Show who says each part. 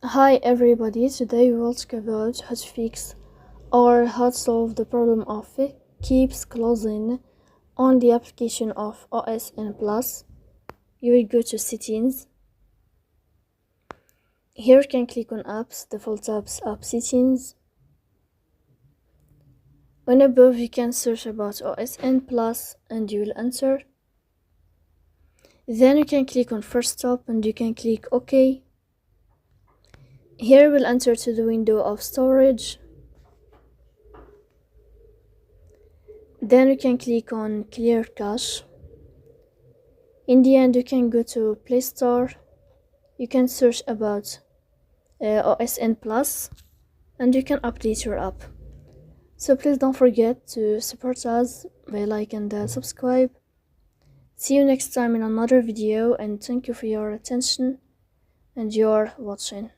Speaker 1: Hi everybody, today we will talk about how to fix or how to solve the problem of keeps closing on the application of OSN Plus. You will go to settings. Here you can click on apps, default apps, app settings. On above you can search about OSN Plus and you will enter. Then you can click on first stop and you can click OK. Here we'll enter to the window of storage. Then you can click on clear cache. In the end you can go to Play Store. You can search about OSN Plus and you can update your app. So please don't forget to support us by like and subscribe. See you next time in another video, and thank you for your attention and your watching.